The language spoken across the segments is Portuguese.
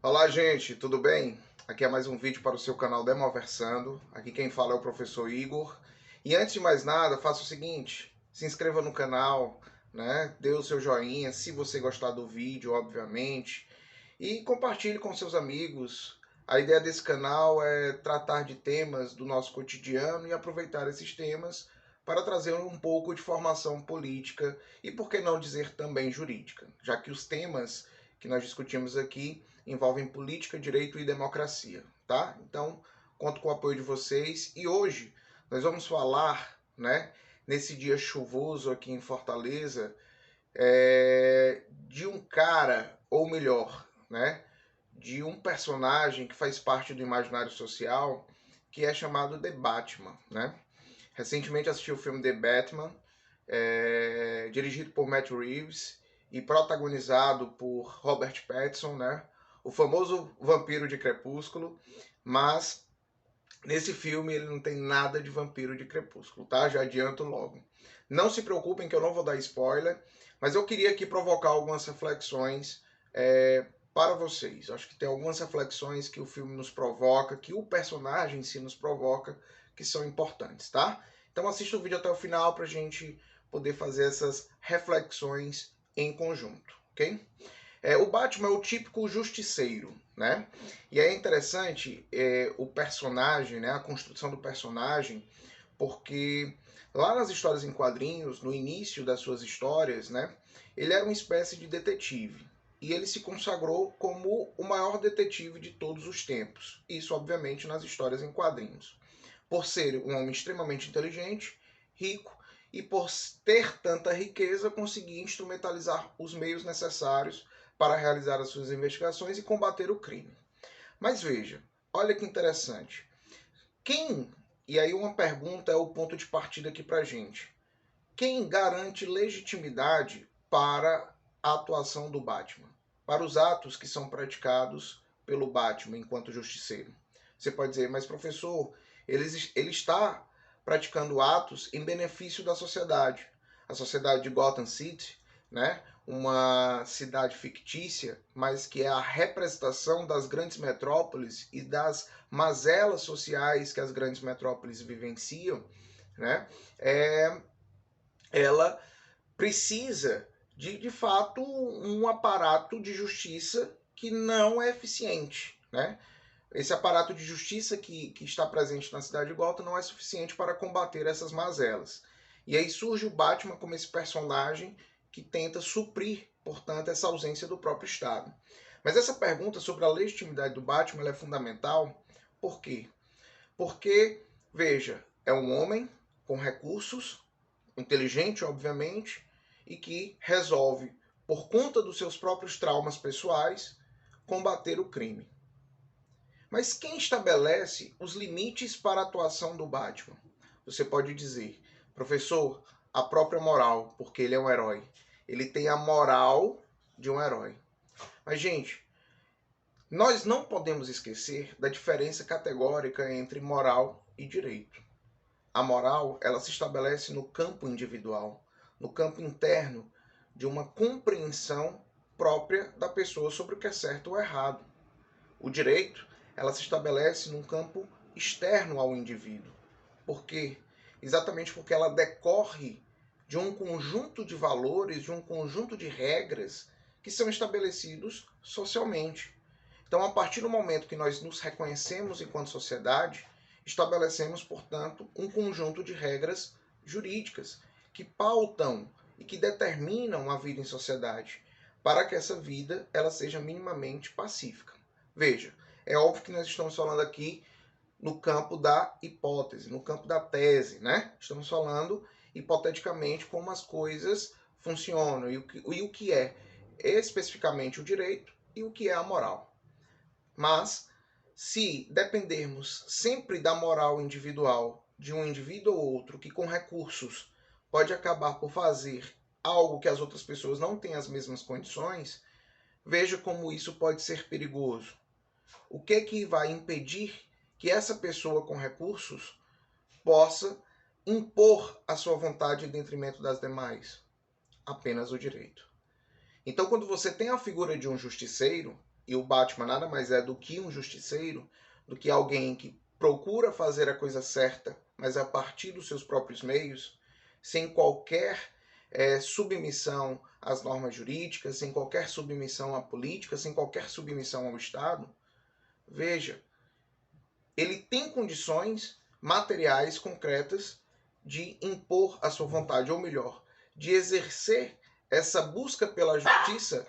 Olá, gente, tudo bem? Aqui é mais um vídeo para o seu canal Demoversando. Aqui quem fala é o professor Igor. E antes de mais nada, faça o seguinte: se inscreva no canal, né? Dê o seu joinha, se você gostar do vídeo, obviamente, e compartilhe com seus amigos. A ideia desse canal é tratar de temas do nosso cotidiano e aproveitar esses temas para trazer um pouco de formação política e, por que não dizer, também jurídica, já que os temas que nós discutimos aqui envolvem política, direito e democracia, tá? Então, conto com o apoio de vocês e hoje nós vamos falar, né, nesse dia chuvoso aqui em Fortaleza, de um cara, ou melhor, né, de um personagem que faz parte do imaginário social, que é chamado The Batman, né? Recentemente assisti o filme The Batman, dirigido por Matt Reeves e protagonizado por Robert Pattinson, né? O famoso vampiro de Crepúsculo, mas nesse filme ele não tem nada de vampiro de Crepúsculo, tá? Já adianto logo. Não se preocupem que eu não vou dar spoiler, mas eu queria aqui provocar algumas reflexões para vocês. Acho que tem algumas reflexões que o filme nos provoca, que o personagem em si nos provoca, que são importantes, tá? Então assista o vídeo até o final para a gente poder fazer essas reflexões em conjunto, ok? O Batman é o típico justiceiro, né? E é interessante o personagem, né? A construção do personagem, porque lá nas histórias em quadrinhos, no início das suas histórias, né? Ele era uma espécie de detetive. E ele se consagrou como o maior detetive de todos os tempos. Isso, obviamente, nas histórias em quadrinhos. Por ser um homem extremamente inteligente, rico, e por ter tanta riqueza, conseguia instrumentalizar os meios necessários para realizar as suas investigações e combater o crime. Mas veja, olha que interessante. E aí uma pergunta é o ponto de partida aqui para a gente. Quem garante legitimidade para a atuação do Batman? Para os atos que são praticados pelo Batman enquanto justiceiro? Você pode dizer, mas professor, ele está praticando atos em benefício da sociedade. A sociedade de Gotham City, né? Uma cidade fictícia, mas que é a representação das grandes metrópoles e das mazelas sociais que as grandes metrópoles vivenciam, né? Ela precisa de fato, um aparato de justiça que não é eficiente, né? Esse aparato de justiça que está presente na cidade de Gotham não é suficiente para combater essas mazelas. E aí surge o Batman como esse personagem que tenta suprir, portanto, essa ausência do próprio Estado. Mas essa pergunta sobre a legitimidade do Batman é fundamental. Por quê? Porque, veja, é um homem com recursos, inteligente, obviamente, e que resolve, por conta dos seus próprios traumas pessoais, combater o crime. Mas quem estabelece os limites para a atuação do Batman? Você pode dizer, professor, a própria moral, porque ele é um herói. Ele tem a moral de um herói. Mas, gente, nós não podemos esquecer da diferença categórica entre moral e direito. A moral, ela se estabelece no campo individual, no campo interno de uma compreensão própria da pessoa sobre o que é certo ou errado. O direito, ela se estabelece num campo externo ao indivíduo. Por quê? Exatamente porque ela decorre de um conjunto de valores, de um conjunto de regras que são estabelecidos socialmente. Então, a partir do momento que nós nos reconhecemos enquanto sociedade, estabelecemos, portanto, um conjunto de regras jurídicas que pautam e que determinam a vida em sociedade, para que essa vida ela seja minimamente pacífica. Veja, é óbvio que nós estamos falando aqui no campo da hipótese, no campo da tese, né? Estamos falando hipoteticamente como as coisas funcionam e o que é especificamente o direito e o que é a moral. Mas, se dependermos sempre da moral individual de um indivíduo ou outro que com recursos pode acabar por fazer algo que as outras pessoas não têm as mesmas condições, veja como isso pode ser perigoso. O que vai impedir que essa pessoa com recursos possa impor a sua vontade em detrimento das demais? Apenas o direito. Então, quando você tem a figura de um justiceiro, e o Batman nada mais é do que um justiceiro, do que alguém que procura fazer a coisa certa, mas a partir dos seus próprios meios, sem qualquer submissão às normas jurídicas, sem qualquer submissão à política, sem qualquer submissão ao Estado, veja, ele tem condições materiais concretas de impor a sua vontade, ou melhor, de exercer essa busca pela justiça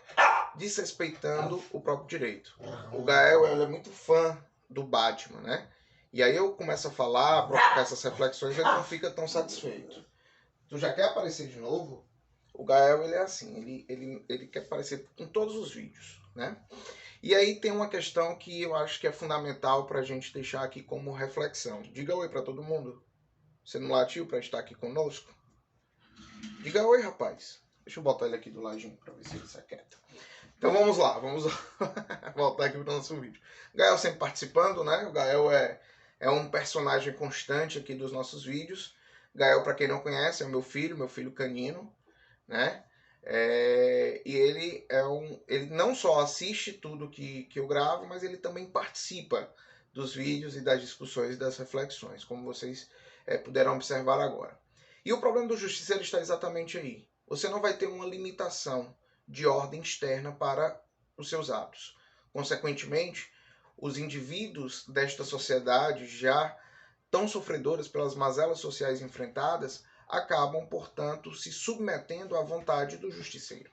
desrespeitando o próprio direito. O Gael é muito fã do Batman, né? E aí eu começo a falar, provocar essas reflexões, ele não fica tão satisfeito. Tu já quer aparecer de novo? O Gael, ele é assim, ele quer aparecer em todos os vídeos, né? E aí tem uma questão que eu acho que é fundamental para a gente deixar aqui como reflexão. Diga oi para todo mundo. Você não latiu para estar aqui conosco? Diga oi, rapaz. Deixa eu botar ele aqui do ladinho para ver se ele se aquieta. Então vamos lá, vamos voltar aqui para o nosso vídeo. Gael sempre participando, né? O Gael é um personagem constante aqui dos nossos vídeos. Gael, para quem não conhece, é meu filho canino, né? E ele não só assiste tudo que eu gravo, mas ele também participa dos vídeos e das discussões e das reflexões, como vocês puderam observar agora. E o problema do justiceiro está exatamente aí. Você não vai ter uma limitação de ordem externa para os seus atos. Consequentemente, os indivíduos desta sociedade já tão sofredores pelas mazelas sociais enfrentadas acabam, portanto, se submetendo à vontade do justiceiro.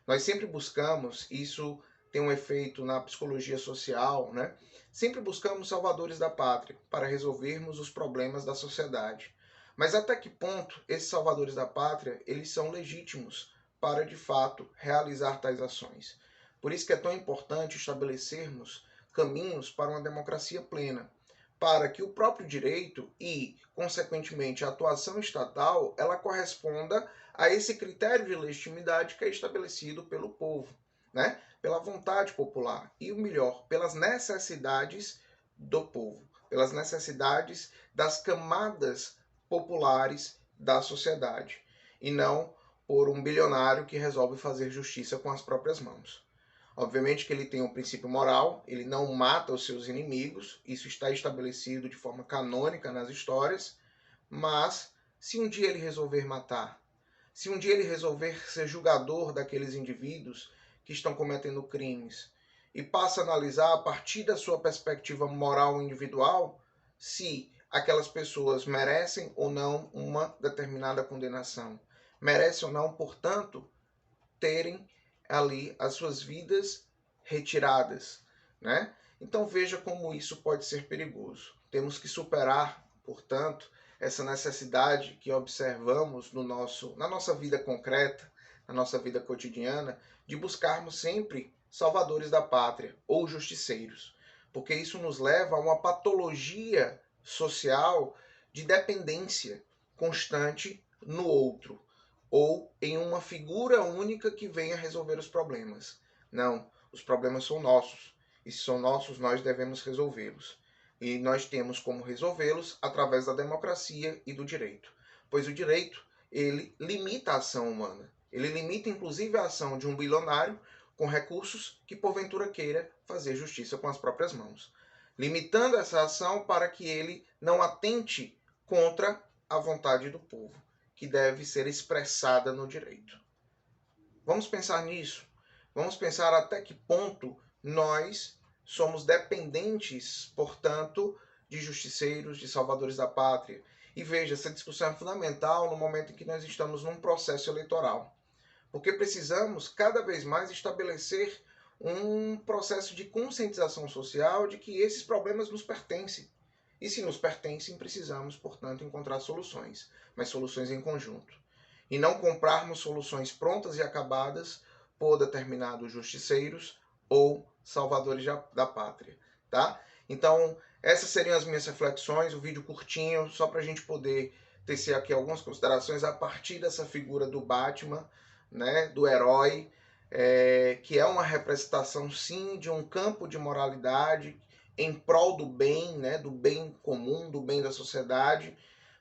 Nós sempre buscamos, isso tem um efeito na psicologia social, né? Sempre buscamos salvadores da pátria para resolvermos os problemas da sociedade. Mas até que ponto esses salvadores da pátria, eles são legítimos para, de fato, realizar tais ações? Por isso que é tão importante estabelecermos caminhos para uma democracia plena, para que o próprio direito e, consequentemente, a atuação estatal, ela corresponda a esse critério de legitimidade que é estabelecido pelo povo, né? Pela vontade popular e, o melhor, pelas necessidades do povo, pelas necessidades das camadas populares da sociedade, e não por um bilionário que resolve fazer justiça com as próprias mãos. Obviamente que ele tem um princípio moral, ele não mata os seus inimigos, isso está estabelecido de forma canônica nas histórias, mas se um dia ele resolver matar, se um dia ele resolver ser julgador daqueles indivíduos que estão cometendo crimes e passa a analisar a partir da sua perspectiva moral individual se aquelas pessoas merecem ou não uma determinada condenação, merecem ou não, portanto, terem ali as suas vidas retiradas, né? Então veja como isso pode ser perigoso. Temos que superar, portanto, essa necessidade que observamos na nossa vida concreta, na nossa vida cotidiana, de buscarmos sempre salvadores da pátria ou justiceiros, porque isso nos leva a uma patologia social de dependência constante no outro, ou em uma figura única que venha resolver os problemas. Não, os problemas são nossos. E se são nossos, nós devemos resolvê-los. E nós temos como resolvê-los através da democracia e do direito. Pois o direito, ele limita a ação humana. Ele limita, inclusive, a ação de um bilionário com recursos que, porventura, queira fazer justiça com as próprias mãos. Limitando essa ação para que ele não atente contra a vontade do povo, que deve ser expressada no direito. Vamos pensar nisso. Vamos pensar até que ponto nós somos dependentes, portanto, de justiceiros, de salvadores da pátria. E veja, essa discussão é fundamental no momento em que nós estamos num processo eleitoral. Porque precisamos cada vez mais estabelecer um processo de conscientização social de que esses problemas nos pertencem. E se nos pertencem, precisamos, portanto, encontrar soluções, mas soluções em conjunto. E não comprarmos soluções prontas e acabadas por determinados justiceiros ou salvadores da pátria, tá? Então, essas seriam as minhas reflexões, o vídeo curtinho, só para a gente poder tecer aqui algumas considerações a partir dessa figura do Batman, né, do herói, que é uma representação, sim, de um campo de moralidade em prol do bem, né, do bem comum, do bem da sociedade,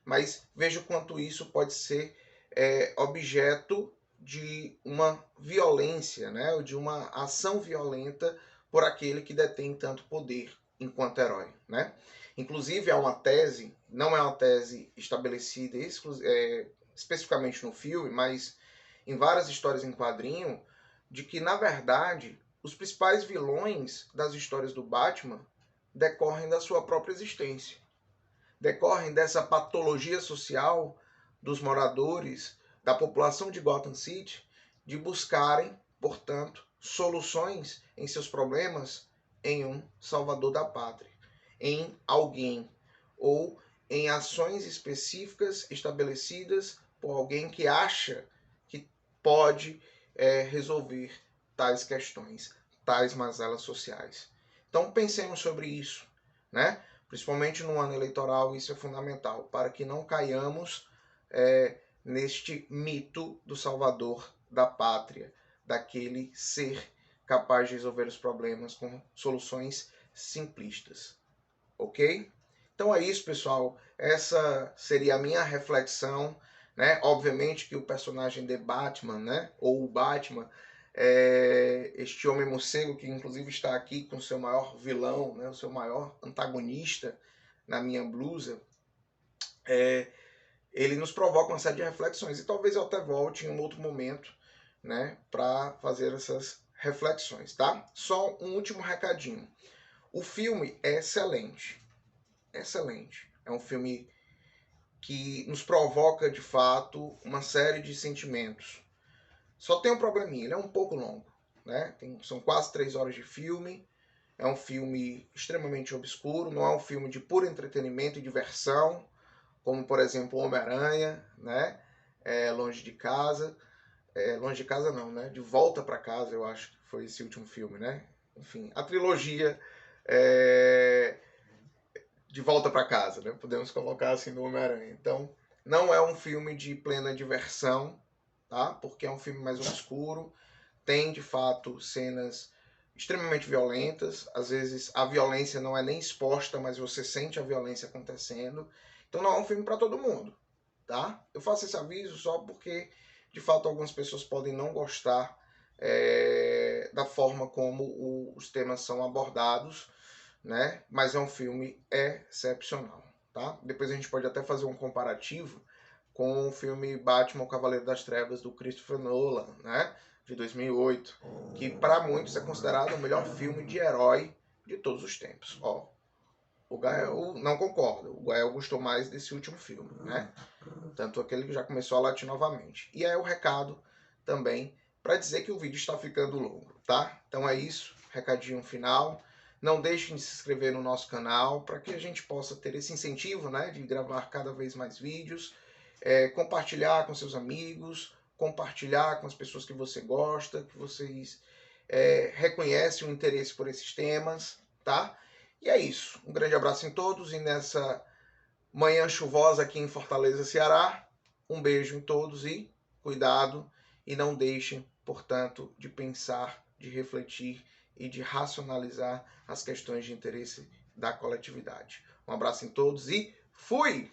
mas veja o quanto isso pode ser objeto de uma violência, né, ou de uma ação violenta por aquele que detém tanto poder enquanto herói, né? Inclusive, há uma tese, não é uma tese estabelecida especificamente no filme, mas em várias histórias em quadrinho, de que, na verdade, os principais vilões das histórias do Batman decorrem da sua própria existência. Decorrem dessa patologia social dos moradores, da população de Gotham City, de buscarem, portanto, soluções em seus problemas em um salvador da pátria, em alguém, ou em ações específicas estabelecidas por alguém que acha que pode resolver tais questões, tais mazelas sociais. Então pensemos sobre isso, né? Principalmente no ano eleitoral, isso é fundamental, para que não caiamos neste mito do salvador da pátria, daquele ser capaz de resolver os problemas com soluções simplistas. Ok? Então é isso, pessoal. Essa seria a minha reflexão, né? Obviamente que o personagem de Batman, né? Ou o Batman, este homem morcego que inclusive está aqui com o seu maior vilão, né? O seu maior antagonista na minha blusa, ele nos provoca uma série de reflexões. E talvez eu até volte em um outro momento, né? Para fazer essas reflexões, tá? Só um último recadinho. O filme é excelente. Excelente. É um filme que nos provoca, de fato, uma série de sentimentos. Só tem um probleminha, ele é um pouco longo, né? São quase 3 horas de filme. É um filme extremamente obscuro, não é um filme de puro entretenimento e diversão, como, por exemplo, Homem-Aranha, né? Longe de Casa. Longe de Casa não, né? De Volta para Casa, eu acho que foi esse último filme, né? Enfim, a trilogia De Volta para Casa, né? Podemos colocar assim no Homem-Aranha. Então, não é um filme de plena diversão, tá? Porque é um filme mais obscuro, tem de fato cenas extremamente violentas, às vezes a violência não é nem exposta, mas você sente a violência acontecendo. Então não é um filme para todo mundo, tá? Eu faço esse aviso só porque de fato algumas pessoas podem não gostar da forma como os temas são abordados, né? Mas é um filme excepcional, tá? Depois a gente pode até fazer um comparativo com o filme Batman, o Cavaleiro das Trevas, do Christopher Nolan, né? De 2008, que para muitos é considerado o melhor filme de herói de todos os tempos. Ó, o Gael não concorda, o Gael gostou mais desse último filme, né? Tanto aquele que já começou a latir novamente. E é o recado também para dizer que o vídeo está ficando longo, tá? Então é isso, recadinho final. Não deixem de se inscrever no nosso canal para que a gente possa ter esse incentivo, né, de gravar cada vez mais vídeos, compartilhar com seus amigos, compartilhar com as pessoas que você gosta, que vocês reconhecem o interesse por esses temas, tá? E é isso. Um grande abraço em todos e nessa manhã chuvosa aqui em Fortaleza, Ceará. Um beijo em todos e cuidado. E não deixem, portanto, de pensar, de refletir e de racionalizar as questões de interesse da coletividade. Um abraço em todos e fui!